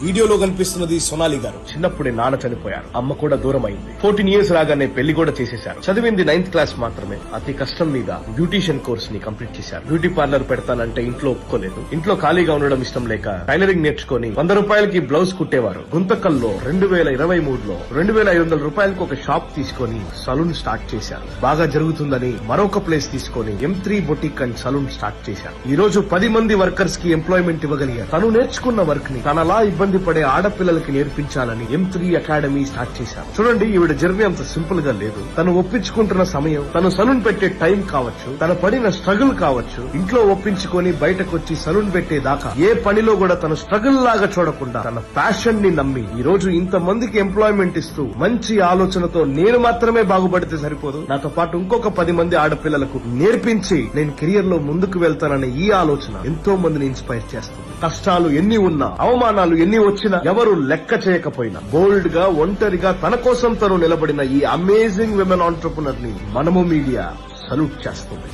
వీడియోలో కనిపిస్తున్నది సోనాలి గారు. చిన్నప్పుడే నాన్న చనిపోయారు, అమ్మ కూడా దూరం అయింది. 14 years రాగానే పెళ్లి కూడా చేసేశారు. చదివింది 9th క్లాస్ మాత్రమే. అతి కష్టం మీద బ్యూటీషియన్ కోర్స్ ని కంప్లీట్ చేశారు. బ్యూటీ పార్లర్ పెడతానంటే ఇంట్లో ఒప్పుకోలేదు. ఇంట్లో ఖాళీగా ఉండడం ఇష్టం లేక టైలరింగ్ నేర్చుకుని 100 రూపాయలకి బ్లౌజ్ కుట్టేవారు. గుంతకల్లో 2023లో 2500 రూపాయలకు ఒక షాప్ తీసుకొని సలూన్ స్టార్ట్ చేశారు. బాగా జరుగుతుందని మరొక ప్లేస్ తీసుకొని M3 boutique and saloon start చేశారు. ఈ రోజు 10 మంది వర్కర్స్ కి ఎంప్లాయ్మెంట్ ఇవ్వగలిగారు. తను నేర్చుకున్న వర్క్ ని తనలా ఇబ్బంది పడే ఆడపిల్లలకి నేర్పించాలని M3 అకాడమీ స్టార్ట్ చేశారు. చూడండి, ఈవిడ జర్నీ అంత సింపుల్ గా లేదు. తను ఒప్పించుకుంటున్న సమయం, తను సలూన్ పెట్టే టైం కావచ్చు, తన పడిన స్ట్రగుల్ కావచ్చు, ఇంట్లో ఒప్పించుకొని బయటకు వచ్చి సలూన్ పెట్టేదాకా ఏ పనిలో కూడా తను స్ట్రగుల్ లాగా చూడకుండా తన ప్యాషన్ ని నమ్మి ఈ రోజు ఇంత మందికి ఎంప్లాయ్మెంట్ ఇస్తూ మంచి ఆలోచనతో నేను మాత్రమే బాగుపడితే సరిపోదు, నాతో పాటు ఇంకొక 10 మంది ఆడపిల్లలకు నేర్పించి నేను కెరియర్ లో ముందుకు వెళ్తాననే ఈ ఆలోచన ఎంతో మందిని ఇన్స్పైర్ చేస్తుంది. కష్టాలు ఎన్ని ఉన్నా, అవమానాలు ఎన్ని వచ్చినా, ఎవరు లెక్క చేయకపోయినా బోల్డ్ గా ఒంటరిగా తన కోసం తను నిలబడిన ఈ అమేజింగ్ విమెన్ ఆంట్రప్రెన్యూర్ ని మనము మీడియా సల్యూట్ చేస్తుంది.